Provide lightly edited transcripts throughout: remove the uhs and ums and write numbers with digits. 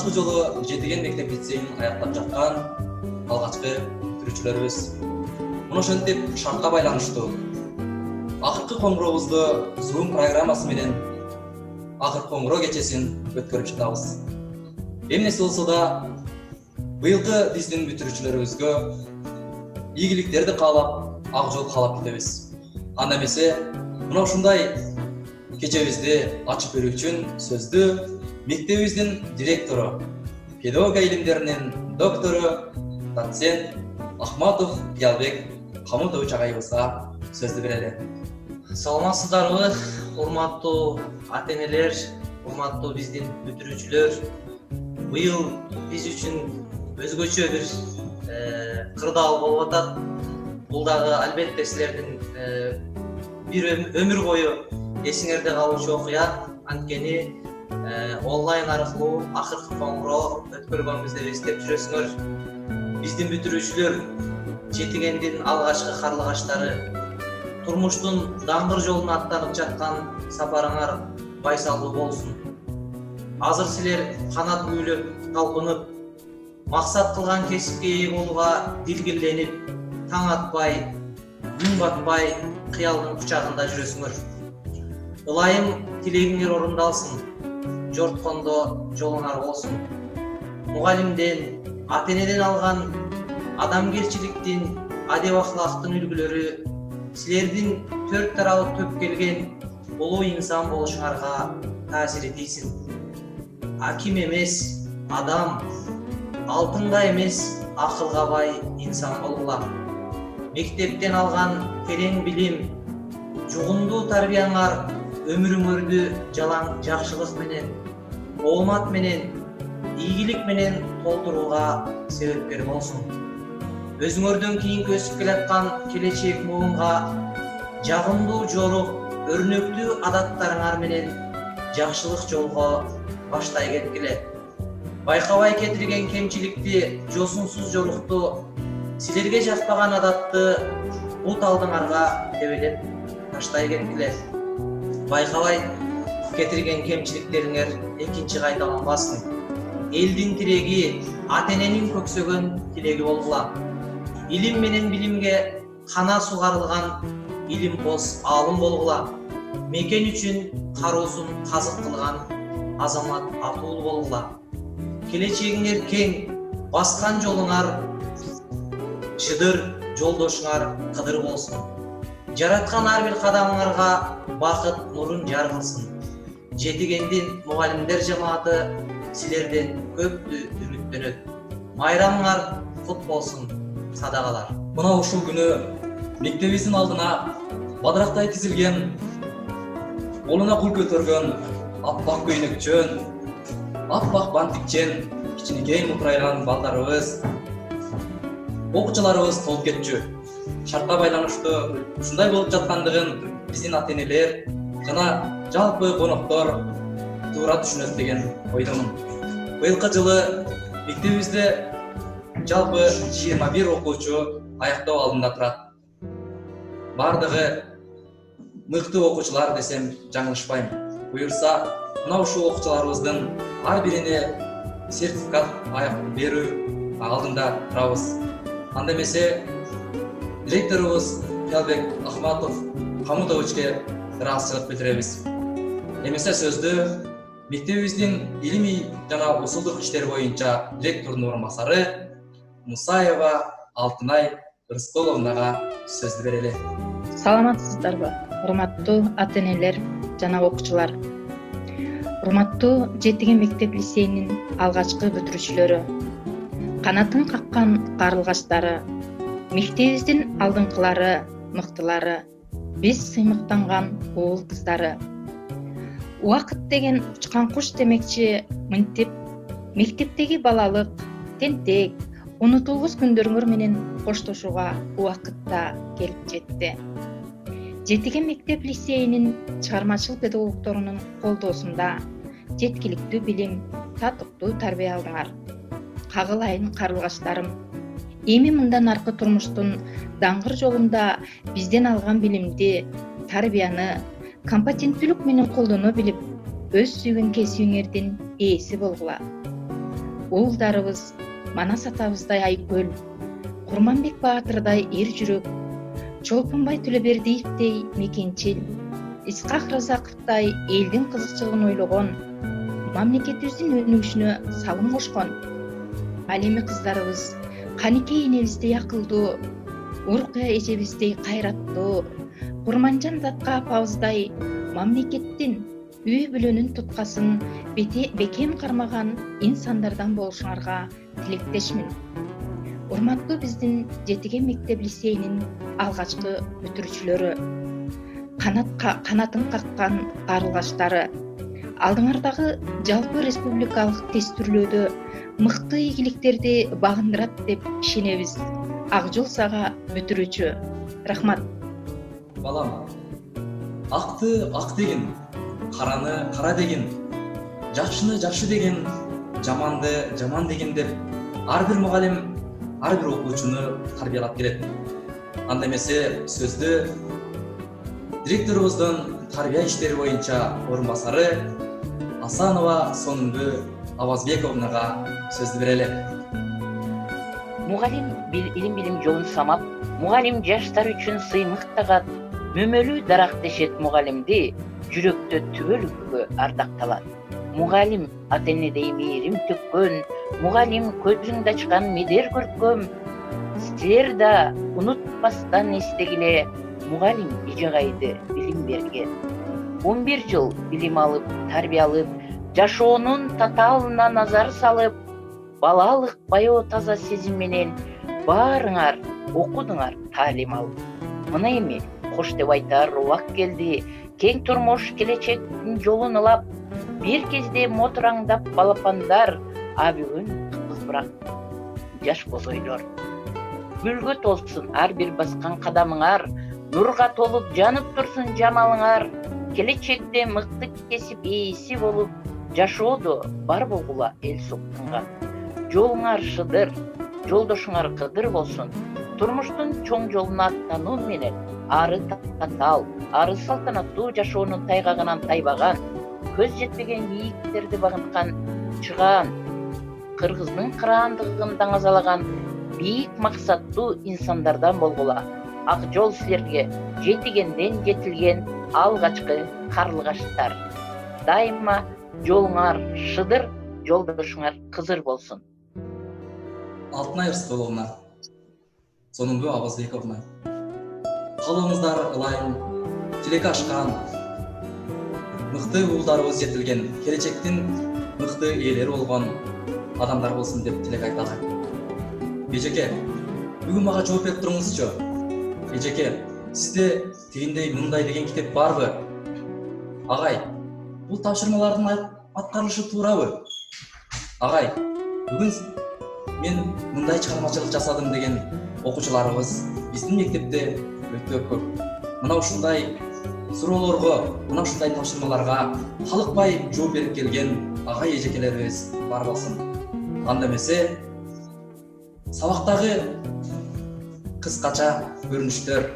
алгачкы жолу жетиген мектеп лицейин аяктап жаткан алгачкы бүтүрүүчүлөрүбүз. Муну ошентип шартка байланыштуу акыркы коңгурообузду Zoom программасы менен акыркы коңгуроо кечесин өткөрүп жатабыз. Эмнеси болсо да быйылкы биздин бүтүрүүчүлөрүбүзгө ийгиликтерди каалап, ак жол каалап кетебиз. Анда эмесе мына ушундай кечебизди ачып берүү үчүн сөздү мектебибиздин директору, педагогика илимдеринин доктору, доцент Ахматов Кыялбек Камутович агайыбызга сөздү берели. Саламатсыздарбы, урматтуу ата-энелер, урматтуу биздин бүтүрүүчүлөр. Быйыл биз үчүн өзгөчө бир кырдаал болуп атат. Бул дагы албетте силердин бир өмүр бою эсиңерде калуучу окуя. Анткени онлайн аркылуу акыркы коңгуроо өткөргөнбүз деп эстеп жүрөсүңөр. Биздин бүтүрүүчүлөр жетигендин алгачкы карлыгаштары, турмуштун даңгыр жолуна аттанып жаткан сапарыңар байсалдуу болсун. Азыр силер канат күйлөп, талпынып, максат кылган кесипке ээ болууга дилгирленип, таң атпай, күн батпай, кыялдын кучагында жүрөсүңөр. Ылайым тилегиңер орундалсын, жорткондо жолуңар болсун. Мугалимден, ата-энеден алган адамгерчиликтин, адеп ахлактын үлгүлөрү силердин төрт тарабы төп келген улуу инсан болушуңарга таасир этисин. Аким эмес, адам, алтынга эмес, акылга бай инсан болгула. Мектептен алган терең билим, жугундуу тарбияңар өмүрүңөрдү жалаң жакшылык менен, оомат менен, ийгилик менен толтурууга себепкер болсун. Өзүңөрдөн кийинки өсүп келаткан келечек муунга жагымдуу жорук, өрнөктүү адаттарыңар менен жакшылык жолго баштай кеткиле. Байкабай кетирген кемчиликти, жосунсуз жорукту, силерге жакпаган адатты бут алдыңарга тебелеп таштай кеткиле. Байкабай кетирген кемчиликтериңер экинчи кайталанбасын. Элдин тиреги, ата-эненин көксөгөн тилеги болгула. Илим менен билимге кана сугарылган илимпоз аалым болгула. Мекен үчүн кароосун казык кылган азамат атуулу болгула. Келечегиңер кең, баскан жолуңар шыдыр, жолдошуңар кыдыр болсун. Жараткан ар бир кадамыңарга бакыт нурун жаргылсын. Жетигендин мугалимдер жамааты силерден көптү үмүттөнөт. Майрамыңар кут болсун, садагалар. Мына ушул күнү мектебибиздин алдына бадырактай тизилген, колуна кул көтөргөн аппак көйнөкчөн, аппак бантикчен, кичинекей мурайган балдарыбыз, окуучуларыбыз толуп кетчү. Шартка байланыштуу ушундай болуп жаткандыгын биздин ата-энелер жана жалпы коноктор туура түшүнөт деген ойдомун. Быйылкы жылы мектебибизде жалпы 21 окуучу аяктоо алдында турат. Бардыгы мыкты окуучулар десем жаңылышпайм. Буюрса, мына ушул окуучуларыбыздын ар бирине сертификат берүү алдында турабыз. Анда эмесе директорубуз Кыялбек Ахматов Камутовичке ыраазычылык билдиребиз. Эмесе сөздү мектебибиздин илимий жана усулдук иштер боюнча директордун орун басары Мусаева Алтынай Рысколовнага сөздү берели. Саламатсыздарбы, урматтуу ата-энелер жана окуучулар. Урматтуу Жетиген мектеп лицейинин алгачкы бүтүрүүчүлөрү, канатын каккан карлыгаштары, мектебибиздин алдыңкылары, мыктылары, биз сыймыктанган уул кыздары. Убакыт деген учкан куш демекчи, мынтип мектептеги балалык, тентек, унутулгус күндөрүңөр менен коштошууга убакытта келип жетти. Жетиген мектеп лицейинин чыгармачыл педагогдорунун колдоосунда жеткиликтүү билим, татыктуу тарбия алдыңар. Кагылайын карлыгаштарым. Эми мындан аркы турмуштун даңгыр жолунда бизден алган билимди, тарбияны компетенттүүлүк менен колдоно билип, өз сүйгөн кесибиңердин ээси болгула. уулдарыбыз Манас атабыздай айкөл, Курманбек Баатырдай эр жүрөк, Чолпонбай Төлөбердиевдей мекенчил, Исхак Разаковдай элдин кызыкчылыгын ойлогон, мамлекетибиздин өнүгүшүнө салым кошкон. Ал эми кыздарыбыз Каникей энебиздей акылдуу, Уркуя эжебиздей кайраттуу, Курманжан Затка апабыздай мамлекеттин үй бүлөнүн туткасын бекем кармаган инсандардан болушуңарга тилектешмин. Урматтуу биздин Жетиген мектеп лицейинин алгачкы бүтүрүүчүлөрү, канатын каккан карлыгаштары, алдыңардагы жалпы республикалык тестүрлөөдө мыкты ийгиликтерди багындырат деп ишенебиз. Ак жол сага бүтүрүүчү. Рахмат. Балам, акты ак деген, караны кара деген, жакшыны жакшы деген, жаманды жаман деген деп ар бир мугалим ар бир окуучуну тарбиялап келет. Анда эмесе сөздү директорубуздун тарбия иштери боюнча орун басары Асанова Сонунгүл Авазбековнага сөздү берели. Мугалим илим билим жолун самап, мугалим жаштар үчүн сыймык тагат, мөмөлүү дарак дешет мугалимди жүрөктө түбөлүккө ардакталат. Мугалим ата-энедей мээрим төккөн, мугалим көзүңдү ачкан медер көркөм. Силер да унутпастан эстегиле, мугалим ижагайды билим берген. 11 жыл билим алып, тарбиялып, жашоонун татаалына назар салып, балалык баяу таза сезим менен баарыңар окудуңар таалим алып. Мына эми кош деп айтар убак келди, кең турмуш келечектин жолун ылап, бир кезде мотураңдап балапандар, а бүгүн кызбырак жаш бозойлор. Гүлгө толсун ар бир баскан кадамыңар, нурга толуп жанып турсун жамалыңар, келечекте мыкты кесип ээси болуп, жашоодо бар болгула эл соктунган. Жолуңар шыдыр, жолдошуңар кыдыр болсун, турмуштун чоң жолуна аттануу менен ары татаал, ары салтанаттуу жашоонун тайгагынан тайбаган, көз жетпеген бийиктерди багынткан чыгаан, кыргыздын кыраандыгын даңазалаган бийик максаттуу инсандардан болгула. Ак жол силерге жетигенден жетилген алгачкы карлыгаштар. Дайыма жолуңар шыдыр, жолдошуңар кызыр болсун. Алтынай Рысқұловна, Сонунгүл Авазбековна, калыңыздар ылайым, тилек ашкан, мыкты уулдарыбыз жетилген, келечектин мыкты ээлери болгон адамдар болсун деп тилек айталы. Эжеке, бүгүн мага жооп берип туруңузчу. Эжеке, сизде тигиндей мындай деген китеп барбы? Агай, бул тапшырмалардын аткарылышы туурабы? Агай, бүгүн мен мындай чыгармачылык жасадым деген окуучуларыбыз биздин мектепте өтө көп. Мына ушундай суроолорго, мына ушундай тапшырмаларга халыкпай жооп берип келген агай эжекелерибиз бар болсун. Анда эмесе сабактагы кыскача көрүнүштөр,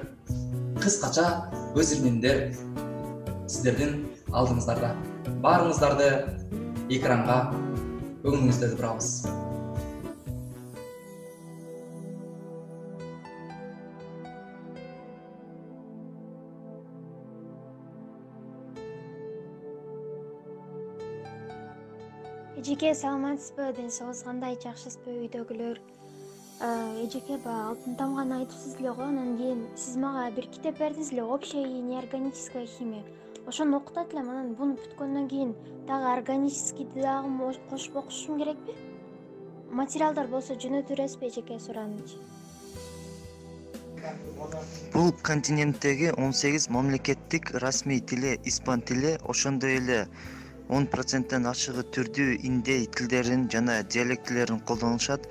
кыскача көз ирмендер сиздердин алдыңыздарда. Баарыңыздарды экранга көңүлүңүздө турабыз. Эжеке, саламатсызбы? Ден соолугуңуз кандай, жакшысызбы үйдөгүлөр? Эжеке, алтын тамганы айтыпсыз эле го, анан кийин сиз мага бир китеп бердиңиз эле, общая и неорганическая химия. Ошону окутат элем, анан буну бүткөндөн кийин дагы органическийди дагы кошуп окушум керекпи? Материалдар болсо жөнөтө бересизби эжеке, суранычы? Бул континенттеги 18 мамлекеттик расмий тили испан тили, ошондой эле 10%тен ашыгы түрдүү индей тилдерин жана диалектилерин колдонушат.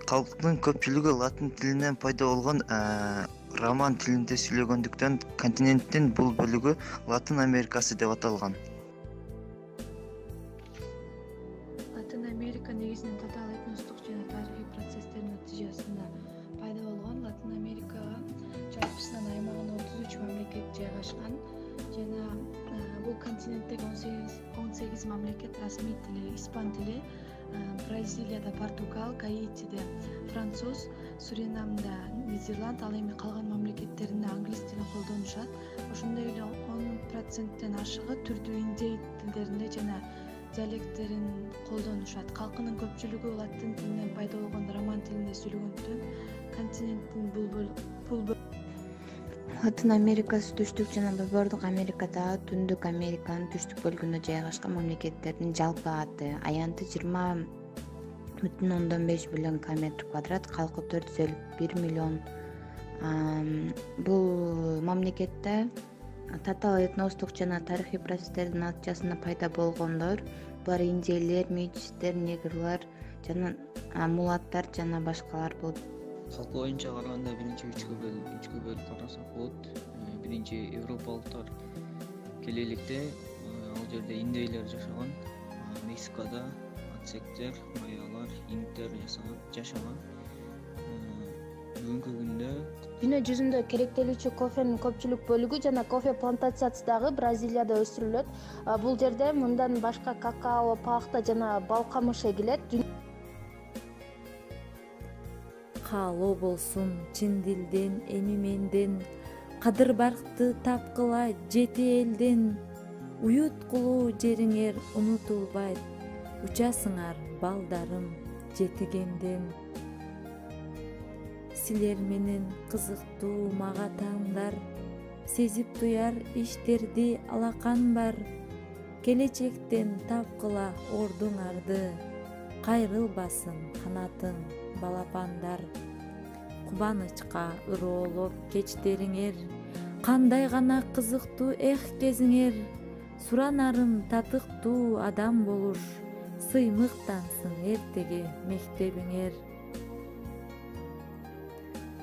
Калктын көпчүлүгү латын тилинен пайда болгон роман тилинде сүйлөгөндүктөн континенттин бул бөлүгү Латын Америкасы деп аталган. Латын Америка негизинен татаал этностук жана тарыхый процесстердин натыйжасында пайда болгон. Латын Америкага жалпысынан аймагында 33 мамлекет жайгашкан жана бул континенттеги 18 мамлекет расмий тили испан тили, Бразилияда Португал, Гаитиде француз, Суринамда Нидерланд, ал эми калган мамлекеттеринде англис тилин колдонушат. Ошондой эле 10%тен ашыгы түрдүү индей тилдеринде жана диалекттерин колдонушат. Калкынын көпчүлүгү латын тилинен пайда болгон роман тилинде сүйлөгөндүктөн континенттин бул Латын Америкасы түштүк жана Борбордук Америкадагы Түндүк Американын түштүк бөлүгүндө жайгашкан мамлекеттердин жалпы аты аянты 20,5 миллион километр квадрат, калкы 4,1 миллион. Бул мамлекетте татаал этностук жана тарыхый процесстердин натыйжасында пайда болгондор, булар индейлер, метистер, негрлер жана мулаттар жана башкалар болот. Халкы боюнча караганда биринчи үчкө бөлүп карасак болот. Биринчи европалыктар келеликте ал жерде индейлер жашаган. Мексикада ацтектер, майялар, инктер жашаган. Бүгүнкү күндө Дүйнө жүзүндө керектелүүчү кофенин көпчүлүк бөлүгү жана кофе плантациясы дагы Бразилияда өсүрүлөт. Бул жерде мындан башка какао, пахта жана бал камыш эгилет. Каалоо болсун чын дилден, эми менден, кадыр баркты тапкыла жети элден, уют кылуу жериңер унутулбайт, учасыңар балдарым жетигенден. Силер менен кызыктуу мага таңдар, сезип туяр иштерди алакан бар, келечектен тапкыла ордуңарды, кайрылбасын канатың балапандар. Кубанычка ыроолоп кечтериңер, кандай гана кызыктуу кезиңер, суранарым татыктуу адам болуш, сыймыктансың эртеге мектебиңер.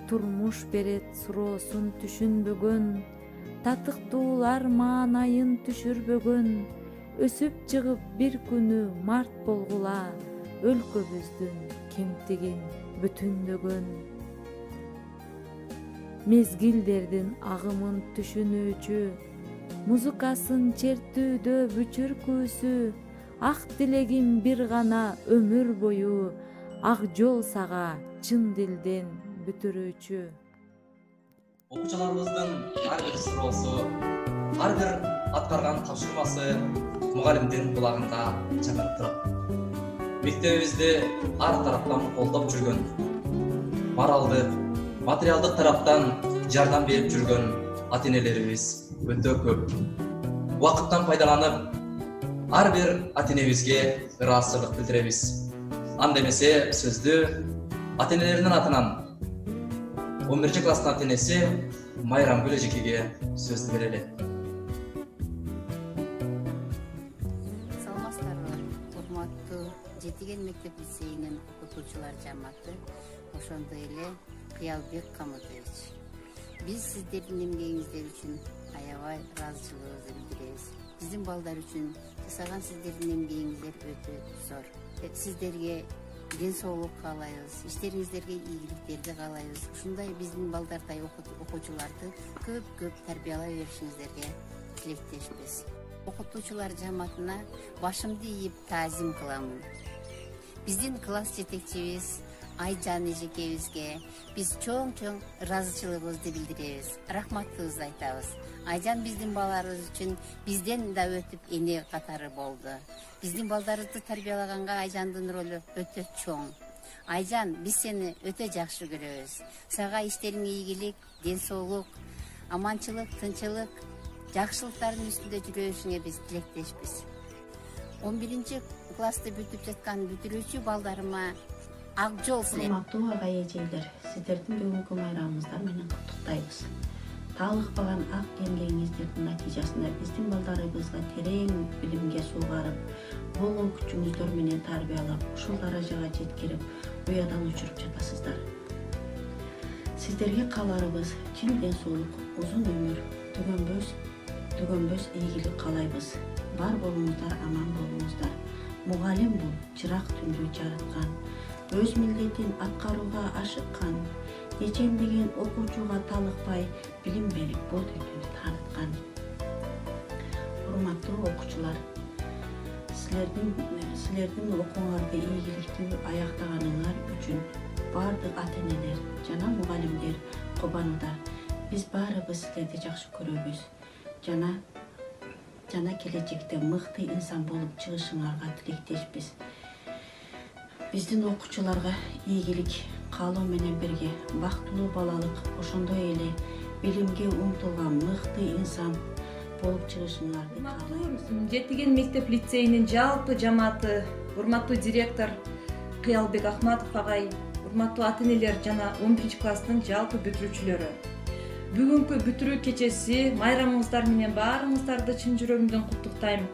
Турмуш берет суроосун түшүнбөгөн, татыктуулар маанайын түшүрбөгөн, өсүп чыгып бир күнү март болгула, өлкөбүздүн кемтигин бүтүндөгөн. Мезгилдердин агымын түшүнүүчү, музыкасын чертүүдө бүчүркүүсү, ак тилегим бир гана өмүр бою, ак жол сага чын дилден бүтүрүүчү. Окуучуларыбыздын ар бир суроосу, ар бир аткарган тапшырмасы мугалимдин кулагында чаңырып турат. Мектебибизди ар тараптан колдоп жүргөн, моралдык, материалдык тараптан жардам берип жүргөн ата-энелерибиз өтө көп. Убакыттан пайдаланып, ар бир ата-энебизге ыраазычылык билдиребиз. Анда эмесе сөздү ата-энелеринин атынан 11-класстын ата-энеси Майрамгүл эжекеге сөздү берели. Саламатсыздарбы, урматтуу Жетиген мектеп лицейинин окутуучулар жамааты, ошондой эле Кыялбек Камытович. Биз сиздердин эмгегиңиздер үчүн аябай ыраазычылыгыбызды билдиребиз. Биздин балдар үчүн жасаган сиздердин эмгегиңиздер өтө зор. Сиздерге ден соолук каалайбыз, иштериңиздерге ийгиликтерди каалайбыз. Ушундай биздин балдардай окуучуларды көп тарбиялай беришиңиздерге тилектешпиз. Окутуучулар жамаатына башымды ийип таазим кыламын. Биздин класс жетекчибиз Айжан эжекебизге биз чоң ыраазычылыгыбызды билдиребиз. Рахматыбызды айтабыз. Айжан биздин балдарыбыз үчүн бизден да өтүп эне катары болду. Биздин балдарыбызды тарбиялаганга Айжандын ролу өтө чоң. Айжан, биз сени өтө жакшы көрөбүз. Сага иштериңе ийгилик, ден соолук, аманчылык, тынчылык, жакшылыктардын үстүндө жүрүшүңө биз тилектешпиз. 11-классты бүтүп жаткан бүтүрүүчү балдарыма ак жол силер. Урматтуу ага эжелер, сиздердин бүгүнкү майрамыңыздар менен куттуктайбыз. Таалыкпаган ак эмгегиңиздердин натыйжасында биздин балдарыбызга терең билимге суугарып, болгон күчүңүздөр менен тарбиялап, ушул даражага жеткирип, уядан учуруп жатасыздар. Сиздерге кааларыбыз чын ден соолук, узун өмүр, төгөнбөс ийгилик каалайбыз. Бар болуңуздар, аман болуңуздар. Мугалим бул чырак түндү жарыткан, өз милдетин аткарууга ашыккан, ичемдеген окуучуга талыкпай билим берип бул дүнүнү тааныткан. Урматтуу окуучулар, силердин окууңарды ийгиликтүү аяктаганыңар үчүн баардык ата-энелер жана мугалимдер кубанууда. Биз баарыбыз силерди жакшы көрөбүз. Жана келечекте мыкты инсан болуп чыгышыңарга тилектешпиз. Биздин окуучуларга ийгилик каалоо менен бирге бактылуу балалык, ошондой эле билимге умтулган мыкты инсан болуп чыгышыңарды каалайбыз. Жетиген мектеп лицейинин жалпы жамааты, урматтуу директор Кыялбек Ахматов агай, урматтуу ата-энелер жана 11-класстын жалпы бүтүрүүчүлөрү. Бүгүнкү бүтүрүү кечеси майрамыңыздар менен баарыңыздарды чын жүрөгүмдөн куттуктайм.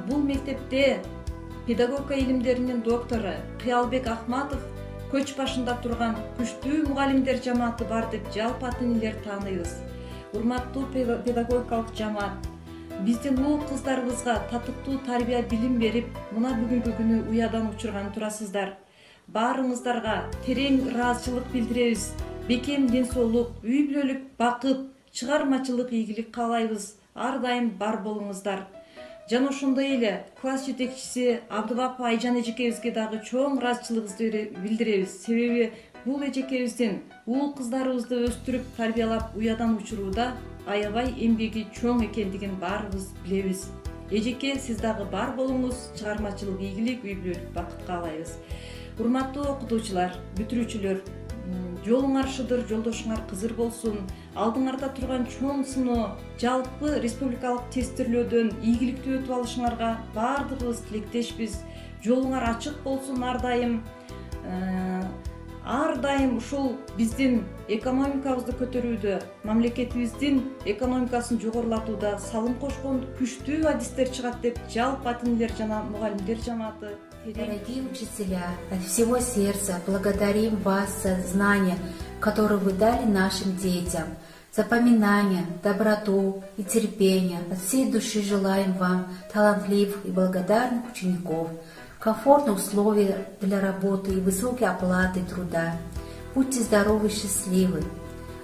Бул мектепте педагогика илимдеринин доктору Кыялбек Ахматов көч башында турган күчтүү мугалимдер жамааты бар деп жалпы ата-энелер тааныйбыз. Урматтуу педагогикалык жамаат, биздин уул кыздарыбызга татыктуу тарбия билим берип, мына бүгүнкү күнү уядан учурган турасыздар. Баарыңыздарга терең ыраазычылык билдиребиз. Бекем ден соолук, үй бүлөлүк бакыт, чыгармачылык ийгилик каалайбыз. Ар дайым бар болуңуздар. Жана ошондой эле класс жетекчиси Абдыбап Айжан эжекебизге дагы чоң ыраазычылыгыбызды билдиребиз. Себеби бул эжекебиздин уул кыздарыбызды өстүрүп, тарбиялап, уядан учурууда аябай эмгеги чоң экендигин баарыбыз билебиз. Эжеке, сиз дагы бар болуңуз, чыгармачылык ийгилик, үй бүлөлүк бакыт каалайбыз. Урматтуу окутуучулар, бүтүрүүчүлөр, жолуңар шыдыр, жолдошуңар кызыр болсун. Алдыңарда турган чоң сыноо, жалпы республикалык тестирлөөдөн ийгиликтүү өтүп алышыңарга баардыгыбыз тилектешпиз. Жолуңар ачык болсун ар дайым. Ар дайым ушул биздин экономикабызды көтөрүүдө, мамлекетибиздин экономикасын жогорулатууда салым кошкон күчтүү адистер чыгат деп жалпы ата-энелер жана мугалимдер жамааты. Дорогие учителя, от всего сердца благодарим вас за знания, которые вы дали нашим детям, за поминания, доброту и терпение. От всей души желаем вам талантливых и благодарных учеников, комфортных условий для работы и высокой оплаты труда. Будьте здоровы и счастливы.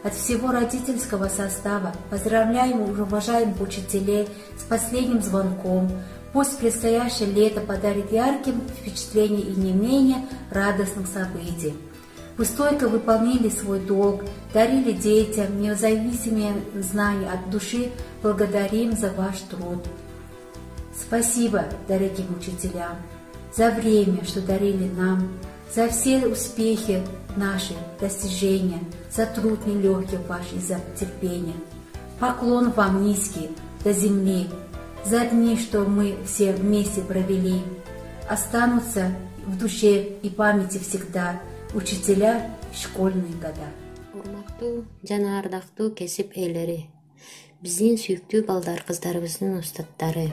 От всего родительского состава поздравляем и уважаем учителей с последним звонком. Пусть предстоящее лето подарит ярким впечатления и не менее радостных событий. Вы стойко выполнили свой долг, дарили детям независимые знания от души, благодарим за ваш труд. Спасибо, дорогим учителям, за время, что дарили нам, за все успехи наши, достижения, за труд нелегкий ваш и за терпение. Поклон вам низкий до земли, за дни, что мы все вместе провели, останутся в душе и памяти всегда учителя школьные года. Урматтуу жана ардактуу кесип ээлери, биздин сүйүктүү балдар кыздарыбыздын устаттары.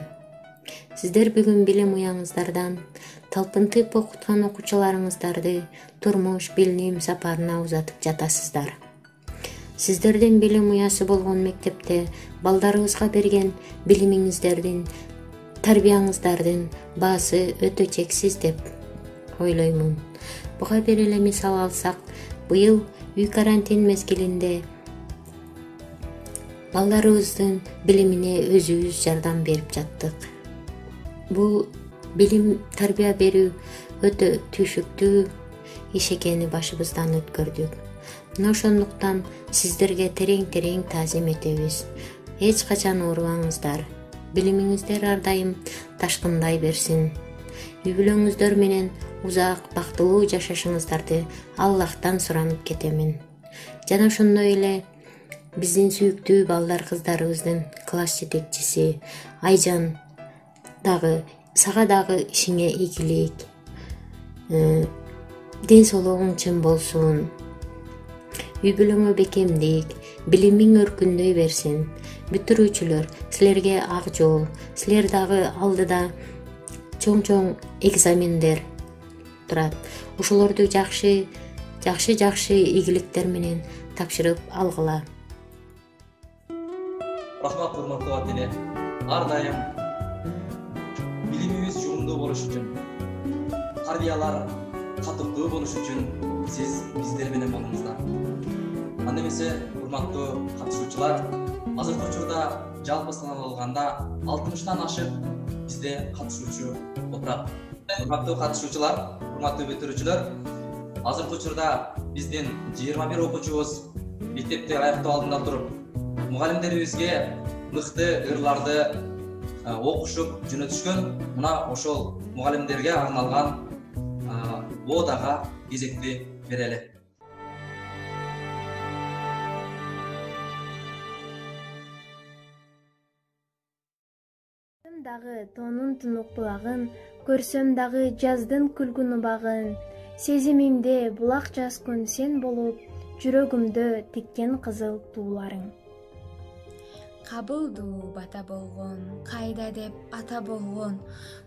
Сиздер бүгүн билим уяңыздардан талпынтып окуткан окуучуларыңыздарды турмуш, билим сапарына узатып жатасыздар. Сиздердин билим уясы болгон мектепте балдарыбызга берген билимиңиздердин, тарбияңыздардын баасы өтө чексиз деп ойлоймун. Буга бир эле мисал алсак, быйыл үй карантин мезгилинде балдарыбыздын билимине өзүбүз жардам берип жаттык. Бул билим тарбия берүү өтө түйшүктүү иш экени башыбыздан өткөрдүк. Мына ошондуктан сиздерге терең таазим этебиз. Эч качан оорубаңыздар. Билимиңиздер ар дайым ташкындай берсин. Үй бүлөңүздөр менен узак бактылуу жашашыңыздарды Аллахтан суранып кетемин. Жана ошондой эле биздин сүйүктүү балдар кыздарыбыздын класс жетекчиси Айжан дагы, сага дагы ишиңе ийгилик. Ден соолугуң чын болсун. Үй бүлөңө бекемдик, билимиң өркүндөй берсин. Бүтүрүүчүлөр, силерге ак жол, силер дагы алдыда чоң экзамендер турат. Ошолорду жакшы ийгиликтер менен тапшырып алгыла. Рахмат, урматтуу ата-эне. Ар дайым билимибиз жугумдуу болуш үчүн, тарбиялар катыктуу болуш үчүн сиз биздер менен болуңуздар. Анда эмесе, урматтуу катышуучулар, азыркы учурда жалпы саналганда 60тан ашык бизде катышуучу отурат. Урматтуу катышуучулар, урматтуу бүтүрүүчүлөр, азыркы учурда биздин 21 окуучубуз мектепти аяктоо алдында туруп, мугалимдерибизге мыкты ырларды окушуп жөнөтүшкөн. Мына ошол мугалимдерге арналган одага кезекти берели. Дагы тонун тунук булагын, көрсөм дагы жаздын күлгүн убагын, сезимимде булак жазган сен болуп, жүрөгүмдө тиккен кызыл тууларың. Кабылдуу бата болгон, кайда деп ата болгон,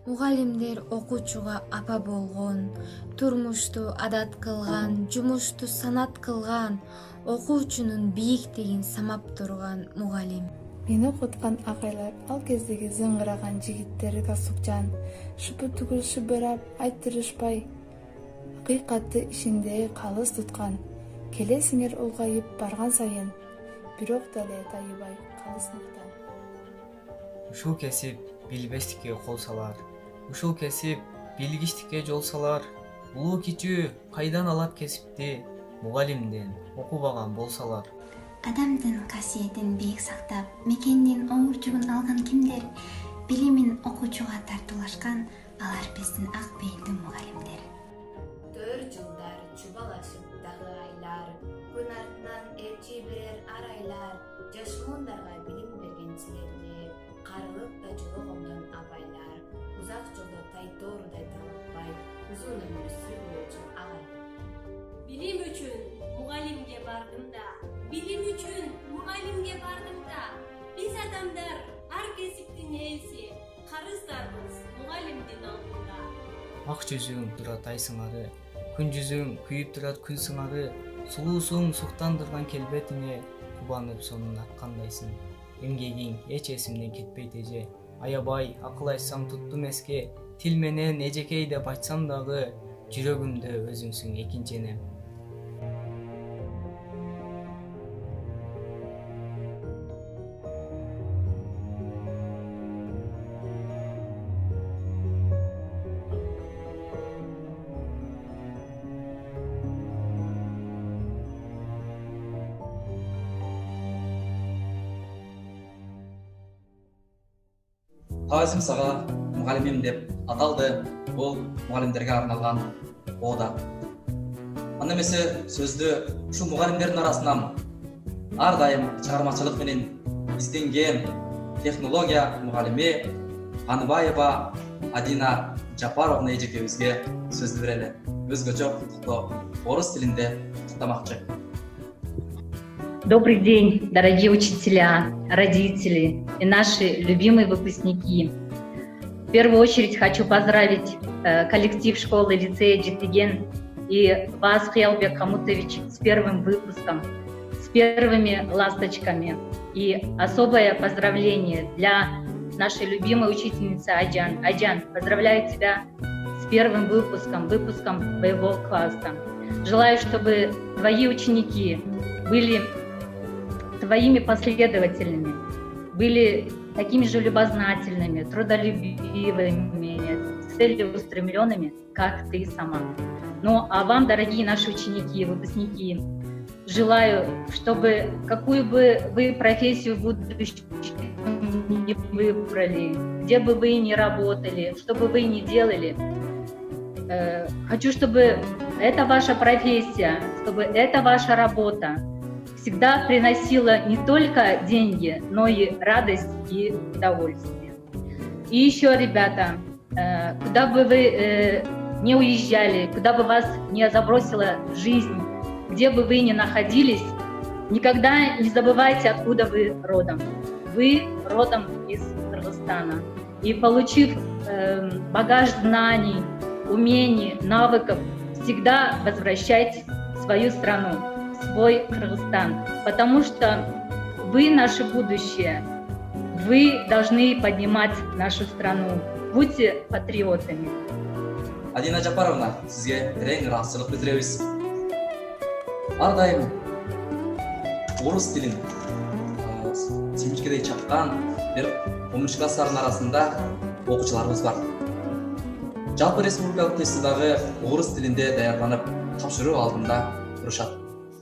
мугалимдер окуучуга апа болгон, турмушту адат кылган, жумушту санат кылган, окуучунун бийиктигин самап турган мугалим. Мени окуткан агайлар, ал кездеги зыңгыраган жигиттери да сукжан, шыпы түгүл шыбырап айтырышпай, акыйкатты ишинде калыс туткан. Келесиңер улгайып барган сайын, бирок деле тайыбай калысмактан. Ушул кесип билбестикке кол салар, ушул кесип билгичтикке жол салар, улуу кичүү кайдан алат кесипти мугалимден окубаган болсалар. Адамдын касиетин бийик сактап, мекендин оңурчугун алган кимдер, билимин окуучуга тартуулашкан, алар биздин ак бейилдүү мугалимдер. 4 жылдар чубалашып дагы айлар, күн артынан эрчи берер арайлар, жаш муундарга билим берген силерге, карылып да жологондон абайлар, узак жолдо тайтоорудай талыкпай, узун өмүр сүрүү үчүн агай. Билим үчүн мугалимге бардым да, билим үчүн мугалимге бардым да. Биз адамдар ар кесиптин ээси, карыздарбыз мугалимдин алдында. Ак жүзүң турат ай сыңары, күн жүзүң күйүп турат күн сыңары, сулуусуң суктандырган келбетиңе кубанып сонун аткандайсың. Эмгегиң эч эсимден кетпейт эже, аябай акыл айтсаң туттум эске, тил менен эжекей деп айтсам дагы, жүрөгүмдө өзүңсүң экинчи энем. Тазим сага мугалимим деп аталды. Бул мугалимдерге арналган ода. Анда эмесе сөздү ушул мугалимдердин арасынан ар дайым чыгармачылык менен изденген технология мугалими Аныбаева Адина Жапаровна эжекебизге сөздү берели. Өзгөчө куттуктоо орус тилинде куттамакчы. Добрый день, дорогие учителя, родители и наши любимые выпускники. В первую очередь хочу поздравить коллектив школы лицея Жетиген и вас, Кыялбек Камутович, с первым выпуском, с первыми ласточками. И особое поздравление для нашей любимой учительницы Айджан. Айджан, поздравляю тебя с первым выпуском твоего класса. Желаю, чтобы твои ученики были твоими последователями, были такими же любознательными, трудолюбивыми, целеустремленными, как ты сама. Ну а вам, дорогие наши ученики, выпускники, желаю, чтобы какую бы вы профессию в будущем не выбрали, где бы вы ни работали, что бы вы ни делали, хочу, чтобы эта ваша профессия, чтобы эта ваша работа всегда приносила не только деньги, но и радость и удовольствие. И еще, ребята, куда бы вы не уезжали, куда бы вас не забросила жизнь, где бы вы ни находились, никогда не забывайте, откуда вы родом. Вы родом из Кыргызстана. И получив багаж знаний, умений, навыков, всегда возвращайтесь в свою страну, в свой Кыргызстан, потому что вы наше будущее, вы должны поднимать нашу страну. Будьте патриотами. Адина Жапаровна, сизге терең ыраазычылык билдиребиз. Ар дайым орус тилин семичкедей чапкан бир коммуниш класстардын арасында окуучуларыбыз бар. Жалпы республикалык тестти дагы орус тилинде даярданып, тапшыруу алдында турушат.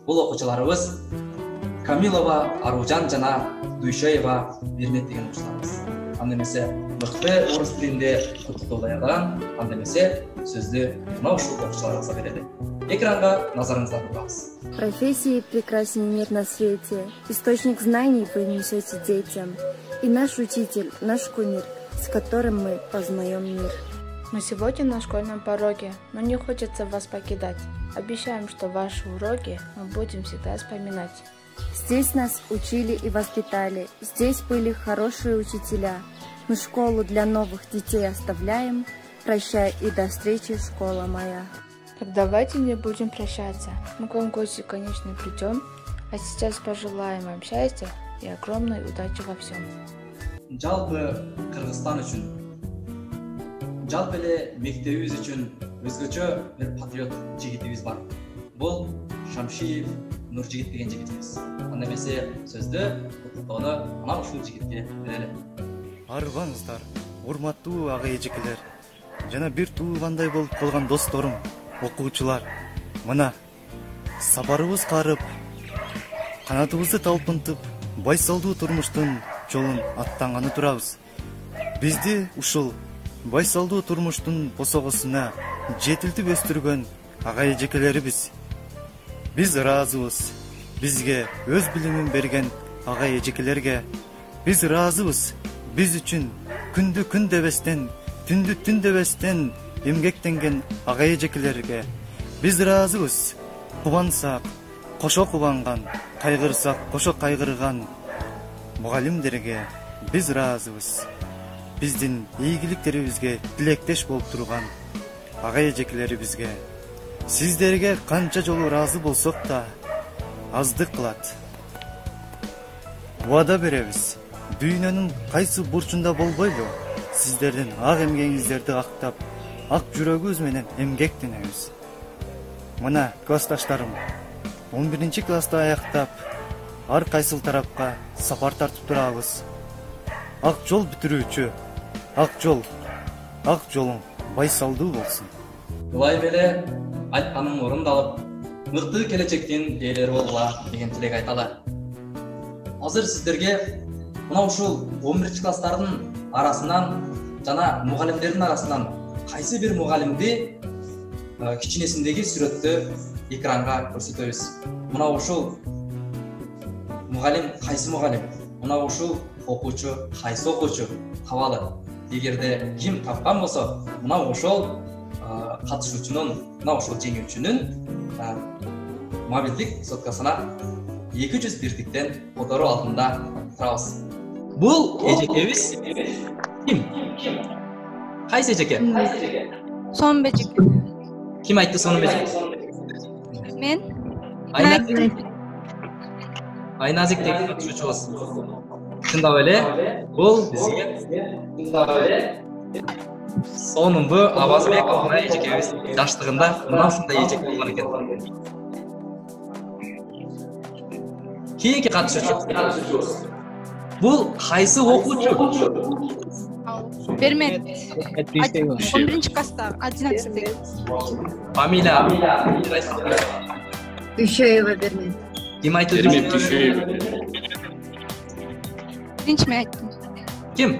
Бул окуучуларыбыз Камилова Аружан жана Дуйшаева Бермет деген окуучуларыбыз. Анда эмесе мыкты орус тилинде куттуктоо даярдаган, анда эмесе сөздү мына ушул окуучуларыбызга берели. Экранга назарыңызды аударабыз. Профессии прекрасней нет на свете, источник знаний вы несете детям, и наш учитель, наш кумир, с которым мы познаем мир. Мы сегодня на школьном пороге, но не хочется вас покидать. Обещаем, что ваши уроки мы будем всегда вспоминать. Здесь нас учили и воспитали, здесь были хорошие учителя. Мы школу для новых детей оставляем, прощай и до встречи, школа моя. Так давайте не будем прощаться. Мы к вам в гости, конечно, придем, а сейчас пожелаем вам счастья и огромной удачи во всем. Жалпы Кыргызстан үчүн, жалпы эле мектебибиз үчүн өзгөчө бир патриот жигитибиз бар. Бул Шамшиев Нуржигит деген жигитибиз. Анда эмесе сөздү куттуктоону мына ушул жигитке берели. Арыбаңыздар, урматтуу ага эжекелер, жана бир туугандай болуп калган досторум, окуучулар. Мына сапарыбыз карып, канатыбызды талпынтып, байсалдуу турмуштун жолун аттанганы турабыз. Бизди ушул байсалдуу турмуштун босогосуна жетилтип өстүргөн ага эжекелерибиз. Биз ыраазыбыз. Бизге өз билимин берген ага эжекелерге биз ыраазыбыз. Биз үчүн күндү күн дебестен, түндү түн дебестен эмгектенген ага эжекелерге биз ыраазыбыз. Кубансак кошо кубанган, кайгырсак кошо кайгырган мугалимдерге биз ыраазыбыз. Биздин ийгиликтерибизге тилектеш болуп турган ага эжекелерибизге сиздерге канча жолу ыраазы болсок да аздык кылат. Убада беребиз. Дүйнөнүн кайсы бурчунда болбойлу сиздердин ак эмгегиңиздерди актап, ак жүрөгүбүз менен эмгектенебиз. Мына классташтарым 11-класста аяктап, ар кайсыл тарапка сапар тартып турабыз. Ак жол бүтүрүүчү, ак жолуң байсалдуу болсун. Булай беле айтканым орундалып, мыкты келечектин ээлери болгула деген тилек айталы. Азыр сиздерге мына ушул 11-класстардын арасынан жана мугалимдердин арасынан кайсы бир мугалимди кичинесиндеги сүрөттү экранга көрсөтөбүз. Мына ушул мугалим кайсы мугалим? Мына ушул окуучу кайсы окуучу? Табалы. Эгерде ким тапкан болсо, мына ошол катышуучунун, мына ошол жеңүүчүнүн мобилдик соткасына 200 бирдиктен которуу алдында турабыз. Бул эжекебиз ким? Кайсы эжеке? Сонун эжеке. Ким айтты сонун эжеке? Мен. Айназик деген катышуучубуз. Чындап эле, бул бизге сонунду Абазбек Алгай эжекебиз жаштыгында мына ушундай эжек болгон экен. Кийинки катышуучубуз. Бул кайсы окуучу? Бермет. 11-класста, 11-дегі. Фамилия? Дүйшеева Бермет. Ким айтты Дүйшеева? Биринчи мен айттым. Ким?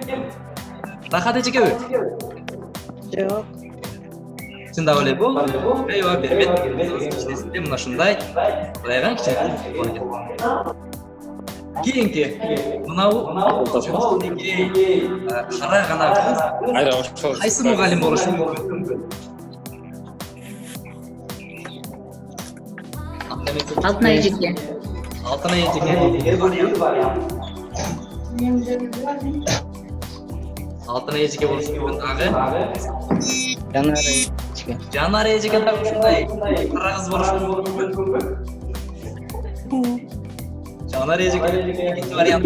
Рахат эжекеби? Жок. Чындап эле бул Дүйшеева Бермет деген кичинесинде мына ушундай кудайган кичинекей. Кийинки мынау кара гана кыз кайсы мугалим болушу мүмкүн? Алтынай эжеке. Алтынай эжеке. Алтынай эжеке болушу мүмкүн дагы. Жанар эжеке дагы ушундай кара кыз болушу мүмкүн. Жанар эжеке экинчи вариант.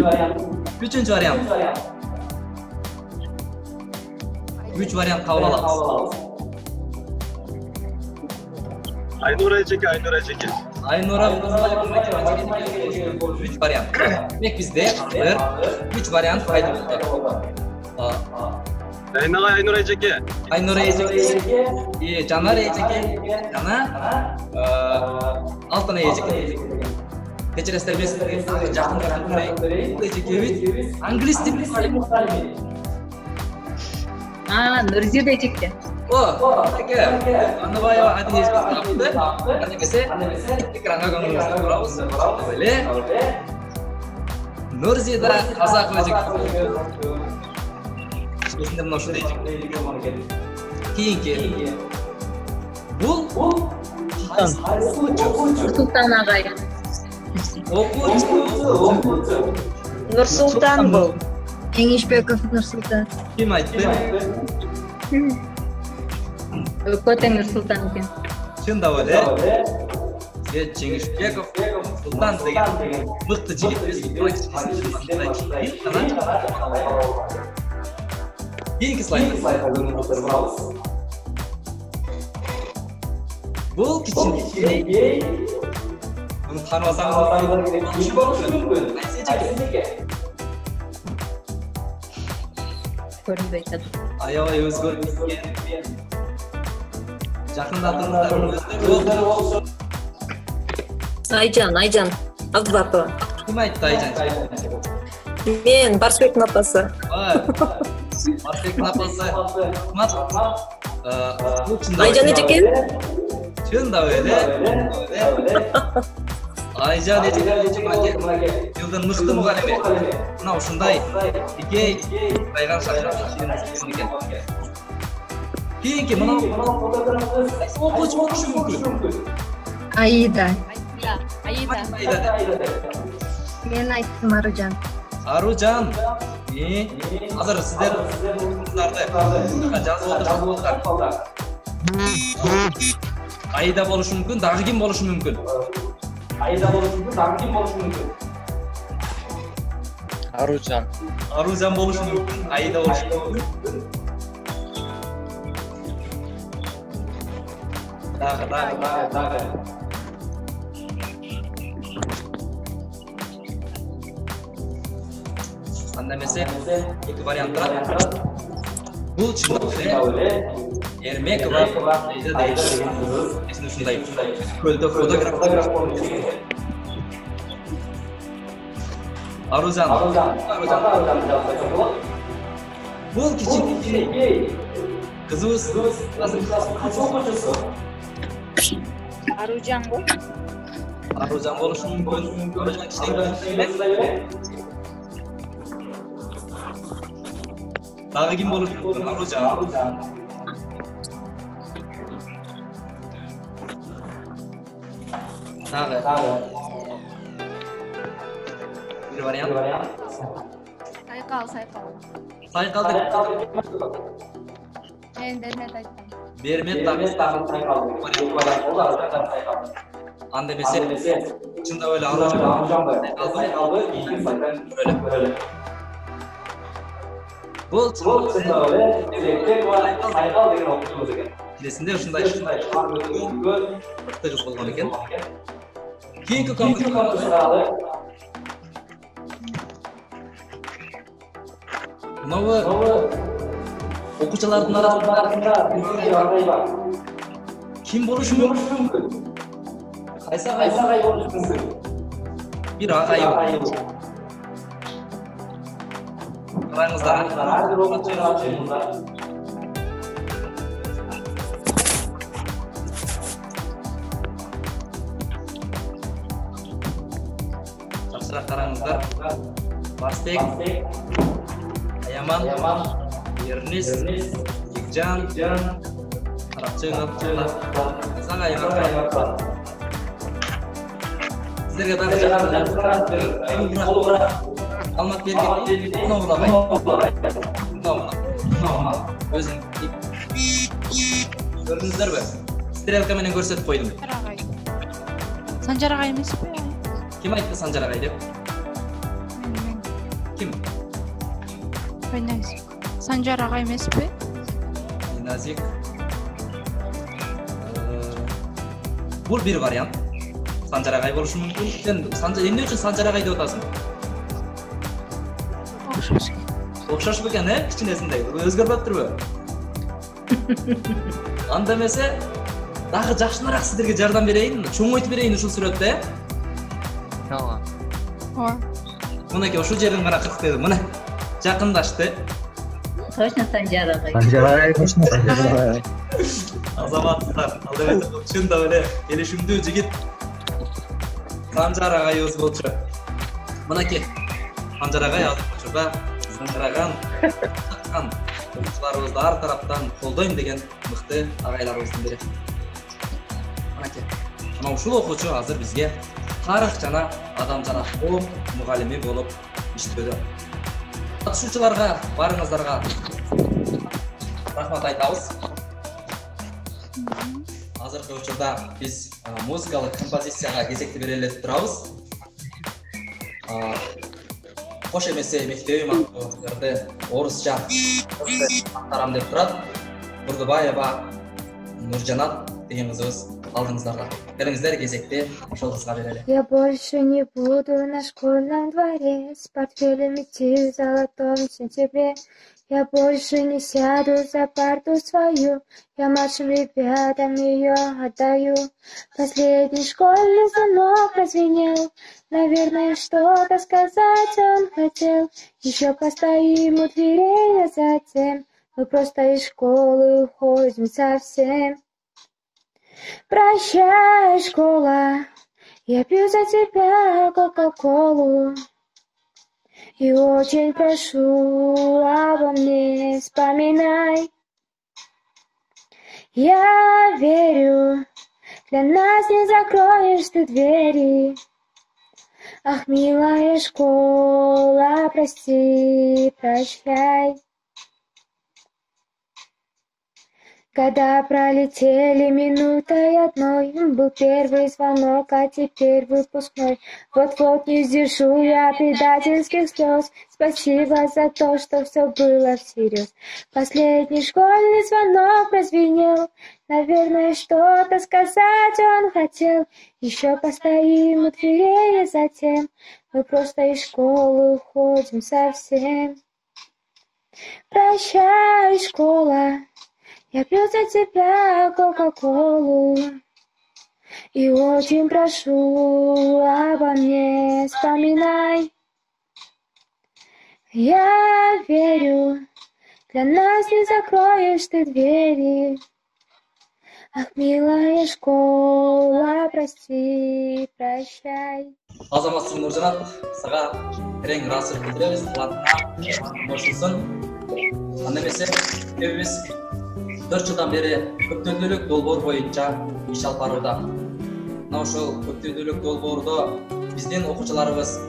Үчүнчү вариант. 3 вариант кабыл алабыз. Айнура эжеке. Айнура 3 вариант. Демек бизде азыр 3 вариант пайда болду. Айнура эжеке. Айнура эжеке. Жанар эжеке. Жана Алтын эжеке. Кечиресиздер, мен сиздерге жакындараак көрөйүн. Бул эжекебиз англис тил мугалими. Нурзира эжеке. Эжеке. Аны баягы атын эжеке тапты. Анемесе экранга көңүлүңүздү бурабыз. Эле. Нурзида Казакова эжеке. Эсинде мына ушундай эжеке. Кийинки. Бул Нурсултан агай. Нурсултан бул. Кеңешбеков Нурсултан. Ким айтты? Көтең Нурсултан экен. Чындап эле. Кеңешбеков Нурсултан деген мыкты жигитбиз. Кийинки слайдка көңүлүңүздү бурабыз. Бул кичинекей. Bunu tanımasаңыз ким болушу мүмкүн? Айсеке. Көрүнбөй атат. Аябай өзгөрүп кеткен. Жакындатыңыздар өздөрү болсун. Айжан Акбапова. Ким айтты Айжан? Мен Барсбектин апасы. Барсбектин апасы. Айжан эжеке. Чындап эле. Айжан эжеке жылдын мыкты мугалими. Мына ушундай Икей Тайган шакырып экен. Кийинки мына окуучу болушу мүмкүн. Аида. Аида. Мен айттым Аружан. Аружан. Азыр сиздер кыздарды жазып отурсуңуздар. Аида болушу мүмкүн, дагы ким болушу мүмкүн? Аружан болушу мүмкүн, Аида болушу мүмкүн. Дагы. Анда эмесе эки вариант турат. Бул чындап эле Эрмекова эже деген эсине ушундай көлдө фотограф болуп келген. Аружан. Бул кичинекей кызыбыз окуучусу. Аружан болушу мүмкүн. Аружан кичинекей. Дагы ким болушу мүмкүн? Аружан. Дагы. Bir вариант. Сайкал деп. Мен Бермет айттым. Бермет дагы анда эмесе чындап эле Аружан сайкалды кийинки сайкалды көрөлү. Бул чындап эле сайкал деген окуучубуз экен. Келесинде ушундай мыкты кыз болгон экен. Кийинки конкурсчуларды мынабы окуучулардын арасында ким болушу мүмкүн? Кайсы агай болушу мүмкүн? Бир агай. Караңыздар. Жакшыраак караңыздар. Барсбек, Аяман, Эрнис, Бекжан, Каракчыгов, Сагай. Сиздерге дагы алмат берген өзүң көрдүңүздөрбү? Стрелка менен көрсөтүп койдум. Санжар агай эмеспи? Ким айтты Санжар агай деп? Ким? Назик. Санжар агай эмеспи? Назик. Бул бир вариант. Санжар агай болушу мүмкүн. Сен эмне үчүн Санжар агай деп атасың? Окшош бекен, кичинесиндей. Өзгөрбөптүрбү? Анда эмесе, дагы жакшыраак сиздерге жардам берейин, чоңойтуп берейин ушул сүрөттү, Ооба. Мынакей ушул жерин гана кырктым. Мына жакындашты. Точно Санжар агай. Азаматтар, ал эбете чында эле келишимдүү жигит Санжар агайыбыз болчу. Мынакей Санжар агай азыр учурда зыңгыраган, аккан окуучуларыбызды ар тараптан колдойм деген мыкты агайларыбыздын бири. Мынакей. Мына ушул окуучу азыр бизге тарых жана адам жараткуу мугалими болуп иштөөдө. Катышуучуларга барыңыздарга рахмат айтабыз. Азыркы учурда биз музыкалык композицияга кезекти бере эле турабыз. Кош эмесе мектебим аттуу жерде орусча аттарам деп турат. Бурдубаева Нуржанат деген кызыбыз алдыңыздарда. Келиңиздер кезекти ошол кызга берели. Я больше не буду на школьном дворе с портфелем идти в золотом сентябре. Я больше не сяду за парту свою, я младшим ребятам ее отдаю. Последний школьный звонок прозвенел, наверное, что-то сказать он хотел. Еще постоим у дверей, а затем мы просто из школы уходим совсем. Прощай, школа, я пью за тебя кока-колу. И очень прошу, обо мне вспоминай. Я верю, для нас не закроешь ты двери. Ах, милая школа, прости, прощай. Года пролетели минутой одной, был первый звонок, а теперь выпускной. Вот-вот не сдержу я предательских слез, спасибо за то, что все было всерьез. Последний школьный звонок прозвенел, наверное, что-то сказать он хотел. Еще постоим у дверей, а затем мы просто из школы уходим совсем. Прощай, школа, я пью за тебя кока-колу. И очень прошу, обо мне вспоминай. Я верю, для нас не закроешь ты двери. Ах, милая школа, прости, прощай. Азаматсың Нуржанат, сага терең ыраазычылык билдиребиз. Кубанычыңа кошулсун. Анда эмесе биз 4 жылдан бери көптөлдүүлүк долбоор боюнча иш алып барууда. Мына ошол көптөлдүүлүк долбоордо биздин окуучуларыбыз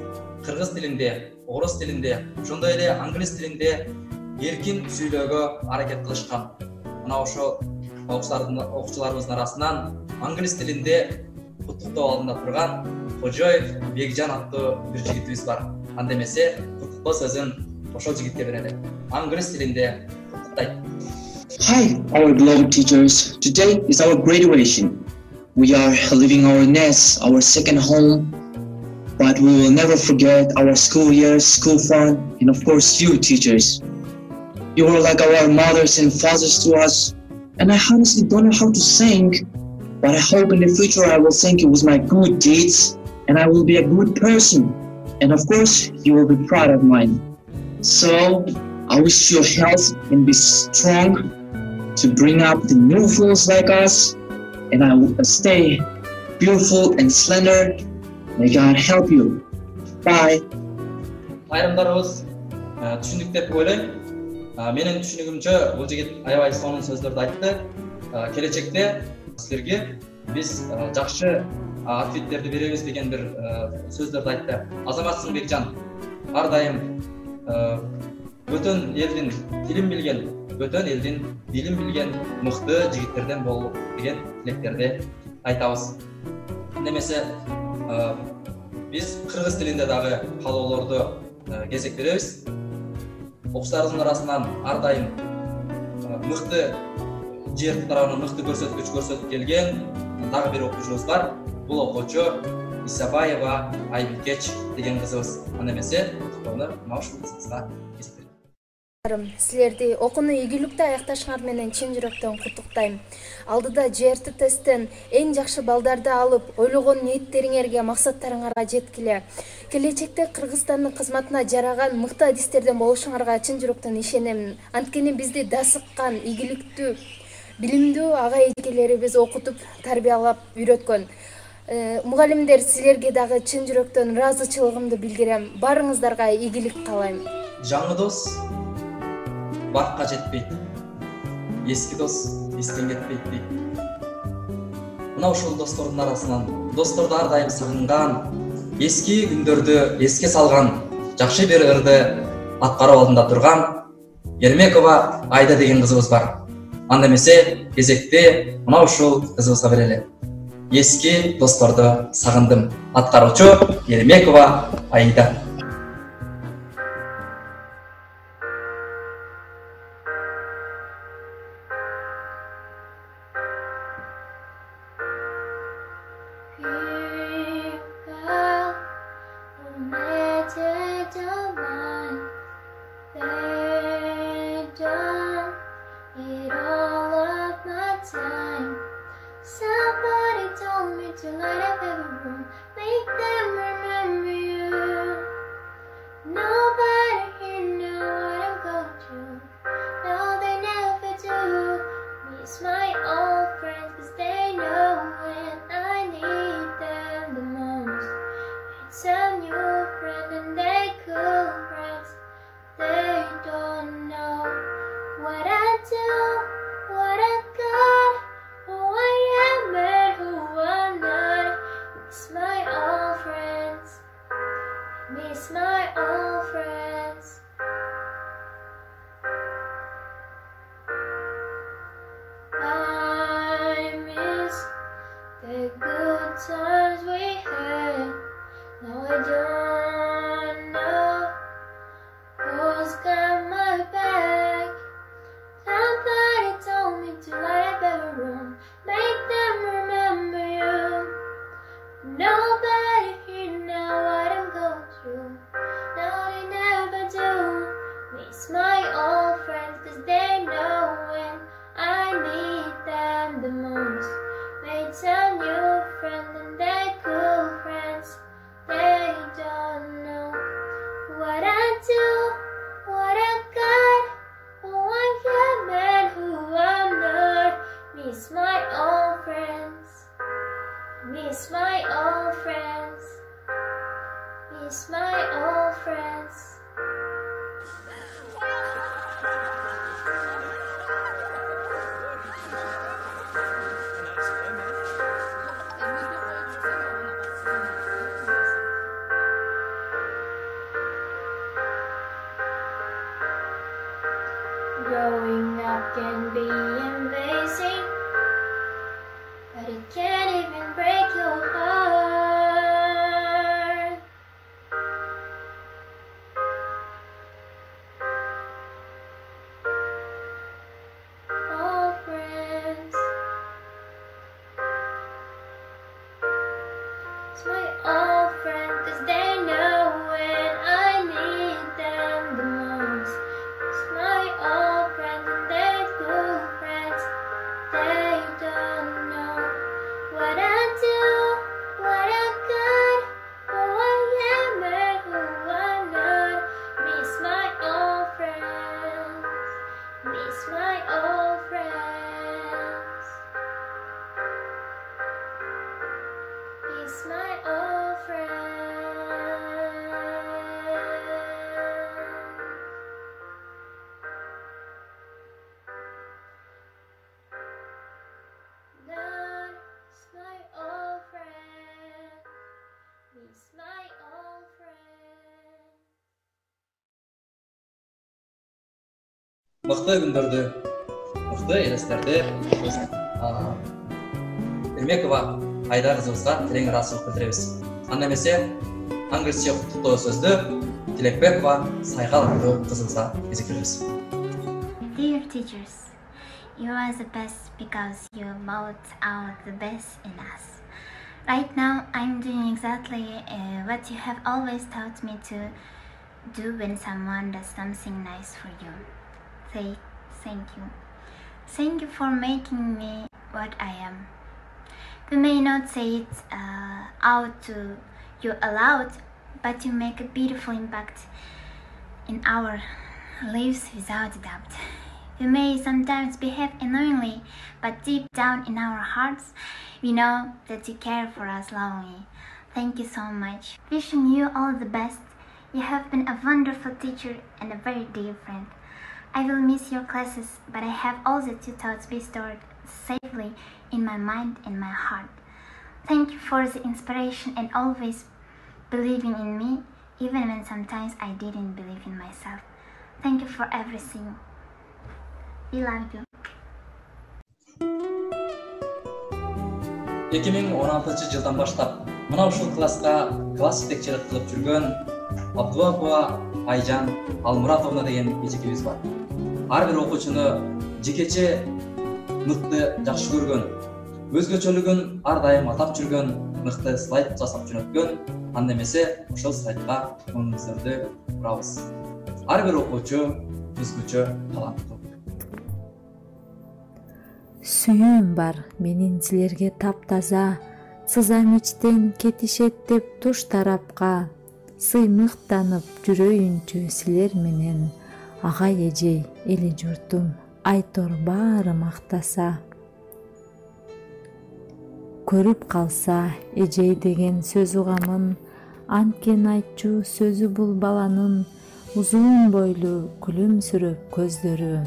кыргыз тилинде, орус тилинде, ошондой эле англис тилинде эркин сүйлөөгө аракет кылышкан. Мына ошол окуучуларыбыздын арасынан англис тилинде куттуктоо алдында турган Кожоев Бекжан аттуу бир жигитибиз бар. Анда эмесе куттуктоо сөзүн ошол жигитке берели. Англис тилинде куттуктайт. Hi, our beloved teachers. Today is our graduation. We are leaving our nest, our second home, but we will never forget our school years, school fun, and of course you, teachers. You were like our mothers and fathers to us, and I honestly don't know how to thank, but I hope in the future I will thank you with my good deeds, and I will be a good person, and of course you will be proud of mine. So, I wish you health and be strong to bring up the new fools like us, and I will stay beautiful and slender. May God help you. Bye. Айрымдарыбыз түшүндүк деп ойлойм. Менин түшүнүгүмчө бул жигит аябай сонун сөздөрдү айтты. Келечекте силерге биз жакшы ответтерди беребиз деген бир сөздөрдү айтты. Азаматсың Бекжан, ар дайым бөтөн элдин тилин билген, бөтөн элдин дилин билген мыкты жигиттерден болуп деген тилектерди айтабыз. Немесе биз кыргыз тилинде дагы каалоолорду кезек беребиз. Окуучуларыбыздын арасынан ар дайым мыкты жер тарабынан мыкты көрсөткүч көрсөтүп келген дагы бир окуучубуз бар. Бул окуучу Исабаева Айбикеч деген кызыбыз. Анда эмесе, ошону ушул кызыбызга Силерди окууну ийгиликтүү аякташыңар менен чын жүрөктөн куттуктайм. Алдыда ЖРТ тесттен эң жакшы балдарды алып, ойлогон ниеттериңерге, максаттарыңарга жеткиле. Келечекте Кыргызстандын кызматына жараган мыкты адистерден болушуңарга чын жүрөктөн ишенем. Анткени бизди дасыккан, ийгиликтүү, билимдүү агай эжекелерибиз окутуп, тарбиялап үйрөткөн. Мугалимдер, силерге дагы чын жүрөктөн ыраазычылыгымды билдирем. Барыңыздарга ийгилик каалайм. Жаңы дос бакка жетпейт. Эски дос эстен кетпейт дейт. Мына ушул достордун арасынан досторду ар дайым сагынган, эски күндөрдү эске салган, жакшы бир ырды аткарып алдында турган Ермекова Айда деген кызыбыз бар. Анда эмесе кезекти мына ушул кызыбызга берели. Эски досторду сагындым. Аткаруучу Ермекова Айда. Growing up can be amazing, but it can't even break your heart. All friends, it's my old friend, 'cause they know when I need them the most. It's my old friends and their good friends. They don't know what I do, what I got, who I am and who I'm not. Miss my old friends, miss my old friends, miss my old friends. That's my old friend. He's my old friend. Мыкты күндөрдү, мыкты элестерди Ермекова Айда кызыбызга терең ыраазычылык билдиребиз. Анда эмесе аңгырча куттуктоо сөздү Тилекбекова Сайгал аттуу кызыбызга кезектиребиз. Dear teachers, you are the best because you mold out the best in us. Right now, I'm doing exactly what you have always taught me to do when someone does something nice for you. Say thank you. Thank you for making me what I am. We may not say it out to you aloud, but you make a beautiful impact in our lives without a doubt. We may sometimes behave annoyingly, but deep down in our hearts, we know that you care for us lovingly. Thank you so much. Wishing you all the best. You have been a wonderful teacher and a very dear friend. I will miss your classes, but I have all that you taught be stored safely in my mind and my heart. Thank you for the inspiration and always believing in me, even when sometimes I didn't believe in myself. Thank you for everything. We love you. 2016-жылдан баштап мына ушул класска класс жетекчилик кылып жүргөн Абдуллахова Айжан Алмуратовна деген эжекебиз бар. Ар бир окуучуну жекече мыкты жакшы көргөн, өзгөчөлүгүн ар дайым атап жүргөн, мыкты слайд жасап жөнөткөн, анда эмесе ошол слайдка көңүлүңүздөрдү бурабыз. Ар бир окуучу өзгөчө таланттуу. Сүйүүм бар менин силерге таптаза, сызамичтен кетишет деп туш тарапка, сыймыктанып жүрөйүнчү силер менен, агай эжей, эли журтум, айтор баары мактаса. Көрүп калса эжей деген сөз угамын, анткени айтчу сөзү бул баланын, узун бойлуу күлүмсүрөп көздөрү,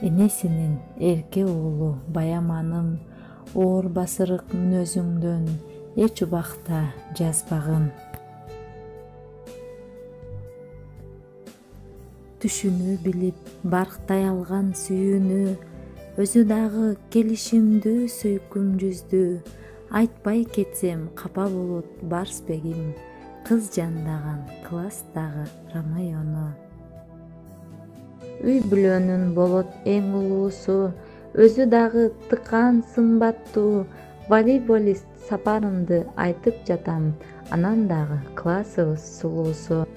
энесинин эрке уулу Баяманым, оор басырык мүнөзүңдөн эч убакта жазбагын. Түшүнө билип барктай алган сүйүүнү, өзү дагы келишимдүү сөйкүм жүздү, айтпай кетсем капа болот барсбегим, кыз жандаган класстагы Ромеону. Үй бүлөнүн болот эң улуусу, өзү дагы тыкан сымбаттуу, волейболист сапарымды айтып жатам, анан дагы классыбыз сулуусу.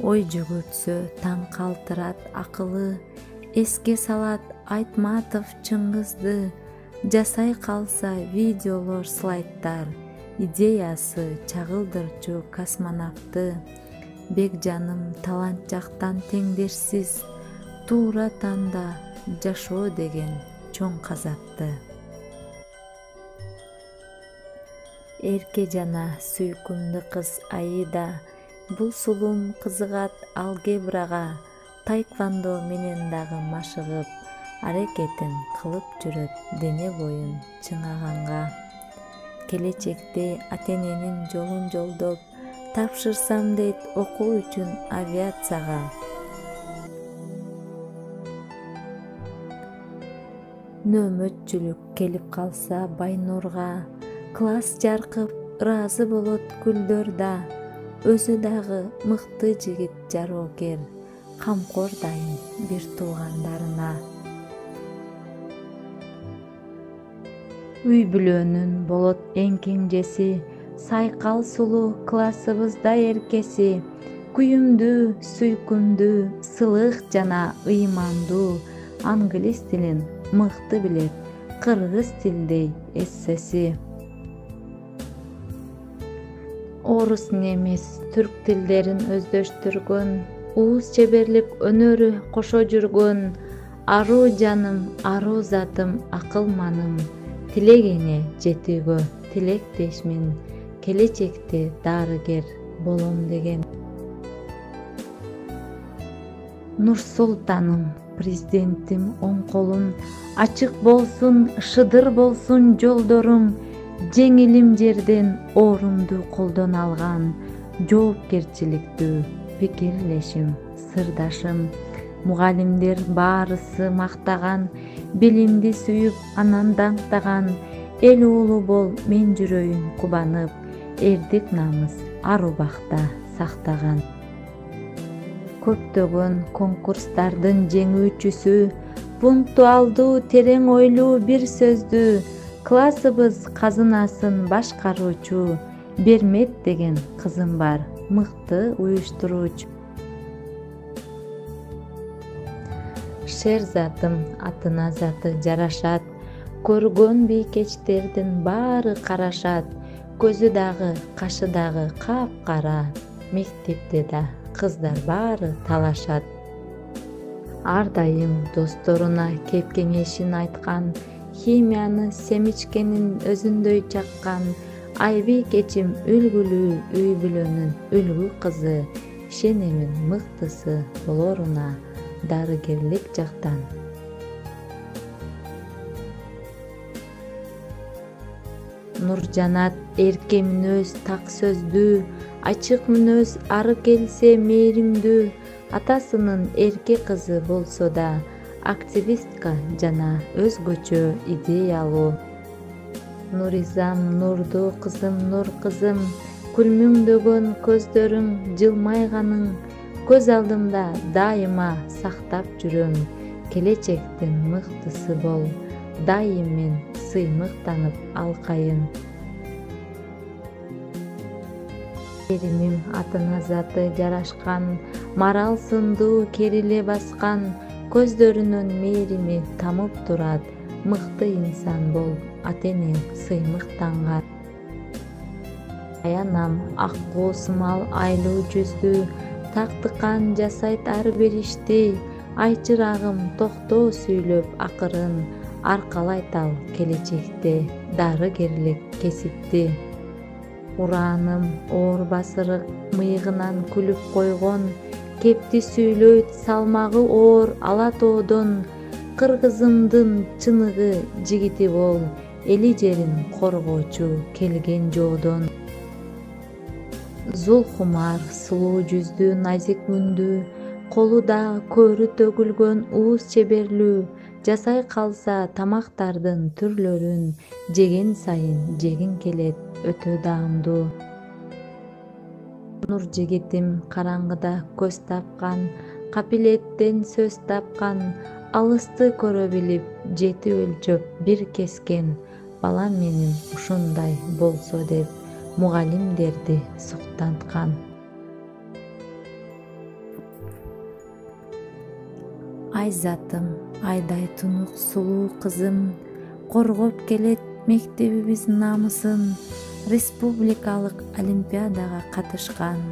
Ой жөгөтсө таң калтырат акылы, эске салат Айтматов Чыңгызды, жасай калса видеолор слайдтар, идеясы чагылдырчу космонавтты, Бекжаным талант жактан теңдерсиз, туура танда жашоо деген чоң казатты. Эрке жана сүйкүмдүү кыз Аида, бул сулум кызыгат алгебрага, тайквондо менен дагы машыгып, аракетин кылып жүрөт дене боюн чыңаганга. Келечекте ата-эненин жолун жолдоп, тапшырсам дейт окуу үчүн авиацияга. Нөөмөтчүлүк келип калса Байнурга, класс жаркып ыраазы болот гүлдөр да, өзү дагы мыкты жигит жароокер, камкор дайым бир туугандарына. Үй бүлөнүн болот эң кеңжеси, сайкал сулуу классыбызда эркеси, күйүмдүү, сүйкүмдүү, сылык жана ыймандуу, англис тилин мыкты билет, кыргыз тилдей эссеси. Орус, немис, түрк тилдерин өздөштүргөн, ууз чеберлик өнөрү кошо жүргөн, аруу жаным, аруу затым, акылманым, тилегеңе жетүүгө тилектешмин, келечекте дарыгер болом деген. Нурсултаным, президентим, оң колум, ачык болсун, шыдыр болсун жолдоруң, жеңилим жерден оорумду колдон алган, жоопкерчиликтүү пикирлешим, сырдашым, мугалимдер баарысы мактаган, билимди сүйүп анан даңктаган, эл уулу бол мен жүрөйүн кубанып, эрдик намыс ар убакта сактаган. Көптөгөн конкурстардын жеңүүчүсү, пунктуалдуу, терең ойлуу бир сөздүү, классыбыз казынасын башкаруучу, Бермет деген кызым бар, мыкты уюштуруучу. Шерзатым атына заты жарашат, көргөн бийкечтердин баары карашат, көзү дагы, кашы дагы капкара. Мектепте да кыздар баары талашат. Ар дайым досторуна кеп кеңешин айткан, химияны семичкенин өзүндөй чаккан, Айбек эчим үлгүлүү үй бүлөнүн үлгү кызы, ишенемин мыктысы болоруна дарыгерлик жактан. Нуржанат эрке мүнөз так сөздүү, ачык мүнөз ары келсе мээримдүү, атасынын эрке кызы болсо да, активистка жана өзгөчө идеялуу. Нуризам нурду кызым, нур кызым, күлмүңдөгөн көздөрүң, жылмайганың, көз алдымда дайыма сактап жүрөм. Келечектин мыктысы бол, дайым мен сыймыктанып алкайын. Эримим атына заты жарашкан, марал сындуу кериле баскан, көздөрүнөн мээрими тамып турат. Мыкты инсан бол, ата-энең сыймыктанган. Аянам ак коосумал айлуу жүздүү, тактыкан жасайт ар бир ишти, айчырагым токтоо сүйлөп акырын, аркалайт ал келечекте дарыгерлик кесипти. Ураным оор басырык мыйыгынан күлүп койгон, кепти сүйлөйт салмагы оор ала тоодон, кыргызымдын чыныгы жигити бол, эли жерин коргоочу келген жоодон. Зулхумар сулуу жүздүү назик мүндүү, колу да көрү төгүлгөн ууз чеберлүү, жасай калса тамактардын түрлөрүн, жеген сайын жегин келет өтө даамдуу. Нур жигитим караңгыда көз тапкан, капилеттен сөз тапкан, алысты көрө билип, жети өлчөп бир кескен, балам менин ушундай болсо деп мугалимдерди суктанткан. Айзатым, айдай тунук сулуу кызым, коргоп келет мектебибиз намысын, республикалык олимпиадага катышкан,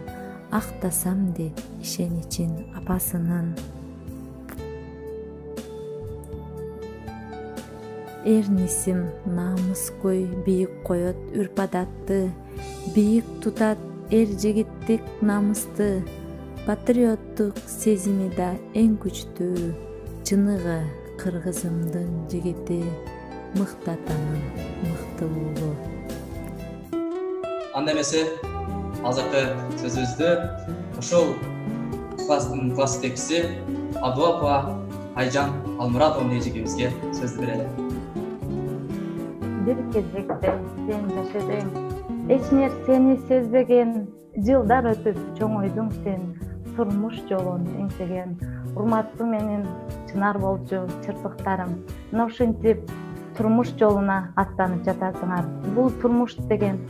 актасам деп ишеничин апасынын. Эрнисим намыскөй бийик коет үрп-адатты, бийик тутат эр жигиттик намысты, патриоттук сезими да эң күчтүү, чыныгы кыргызымдын жигити, мыкты атанын мыктылуулу. Анда эмесе азыркы сөзүбүздү ошол класстын класс жетекчиси Абдул апа Айжан Алмуратовна эжегибизге сөздү берели. Бир кезекте сен жашадың, эч нерсени сезбеген, жылдар өтүп чоңойдуң сен, турмуш жолун эңсеген. Урматтуу менин чынар болчу чырпыктарым, мына ушинтип турмуш жолуна аттанып жатасыңар. Бул турмуш деген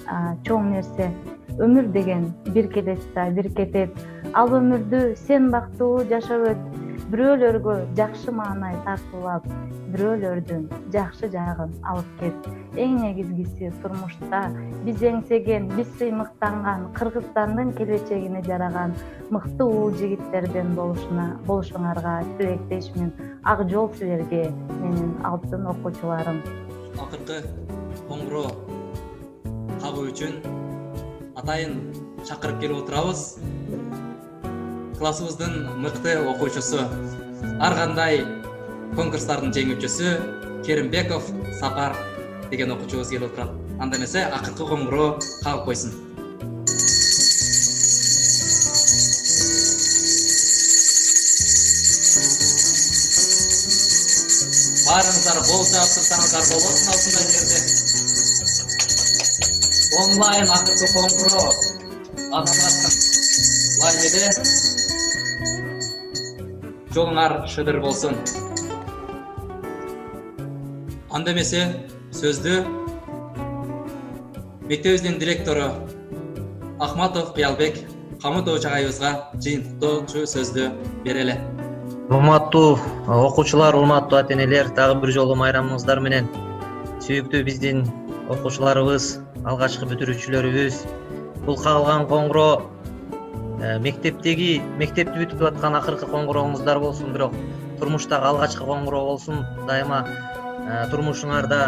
чоң нерсе, өмүр деген бир келет да бир кетет. Ал өмүрдү сен бактылуу жашап өт, бирөөлөргө жакшы маанай тартуулап, бирөөлөрдүн жакшы жагын алып кет. Эң негизгиси турмушта биз эңсеген, биз сыймыктанган, Кыргызстандын келечегине жараган мыкты уул жигиттерден болушуңарга тилектешмин. Ак жол силерге, менин алтын окуучуларым. Акыркы коңгуроо кабуу үчүн атайын чакырып келип отурабыз. Классыбыздын мыкты окуучусу, ар кандай конкурстардын жеңүүчүсү Керимбеков Сапар деген окуучубуз келип отурат. Анда эмесе акыркы коңгуроо кабып койсун. Баарыңыздар бол жаптырсаңыздар болосун ушундай жерде. Онлайн акыркы коңгуроо адамдардын лайнеде жолуңар шыдыр болсун. Анда эмесе сөздү мектебибиздин директору Ахматов Кыялбек Хамытович агайыбызга жыйынтыктоочу сөздү берели. Урматтуу окуучулар, урматтуу ата-энелер, дагы бир жолу майрамыңыздар менен сүйүктүү биздин окуучуларыбыз, алгачкы бүтүрүүчүлөрүбүз. Бул кагылган коңгуроо мектепти бүтүп аткан акыркы коңгурооңуздар болсун, бирок турмуштагы алгачкы коңгуроо болсун. Дайыма турмушуңарда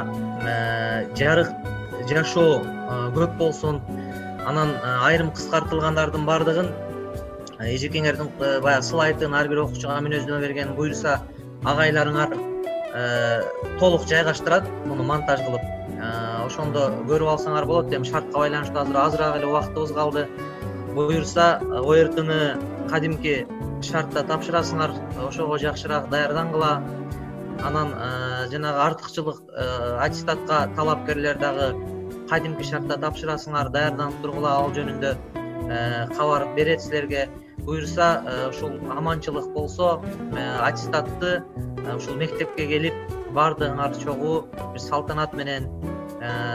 жарык жашоо көп болсун. Анан айрым кыскартылгандардын бардыгын эжекеңердин баягы слайдын ар бир окуучуга мүнөздөмө берген буюрса агайларыңар толук жайгаштырат, муну монтаж кылып. Ошондо көрүп алсаңар болот. Эми шартка байланыштуу азыраак эле убактыбыз калды. Буюрса ОРТны кадимки шартта тапшырасыңар, ошого жакшыраак даярдангыла. Анан жанагы артыкчылык аттестатка талапкерлер дагы кадимки шартта тапшырасыңар, даярданып тургула, ал жөнүндө кабар берет силерге. Буюрса ушул аманчылык болсо аттестатты ушул мектепке келип бардыгыңар чогуу бир салтанат менен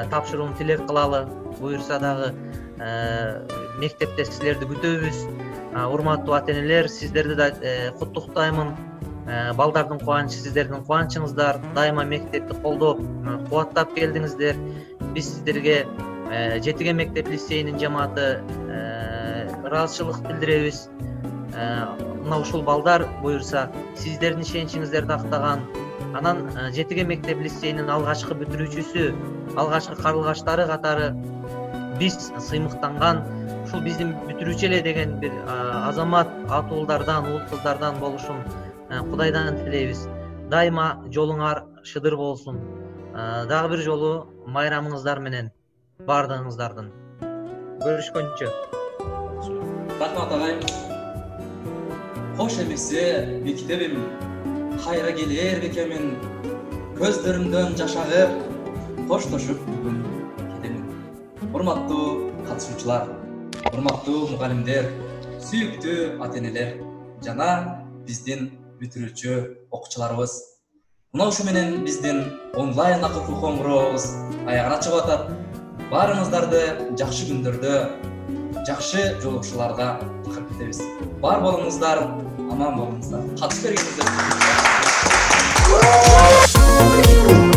тапшырууну тилек кылалы. Буюрса дагы мектепте силерди күтөбүз. Урматтуу ата-энелер, сиздерди да куттуктаймын. Балдардын кубанычы сиздердин кубанычыңыздар. Дайыма мектепти колдоп, кубаттап келдиңиздер. Биз сиздерге Жетиген мектеп лицейинин жамааты ыраазычылык билдиребиз. Мына ушул балдар буюрса сиздердин ишеничиңиздерди актаган. Анан Жетиген мектеп лицейинин алгачкы бүтүрүүчүсү, алгачкы карлыгаштары катары биз сыймыктанган ушул биздин бүтүрүүчү эле деген бир азамат атуулдардан, уул кыздардан болушун Кудайдан тилейбиз. Дайыма жолуңар шыдыр болсун. Дагы бир жолу майрамыңыздар менен бардыгыңыздардын. Көрүшкөнчө. Рахмат агай. Кош эмесе мектебим кайра келер бекемин. Көздөрүмдөн жаш агып, коштошуп бүгүн кетемин. Урматтуу катышуучулар, урматтуу мугалимдер, сүйүктүү ата-энелер жана биздин бүтүрүүчү окуучуларыбыз. Мына ушу менен биздин онлайн акыркы коңгурообуз аягына чыгып атат. Баарыңыздарды жакшы күндөрдө, жакшы жолугушууларга чакырып кетебиз. Бар болуңуздар, аман болуңуздар. Катышып бергениңиздер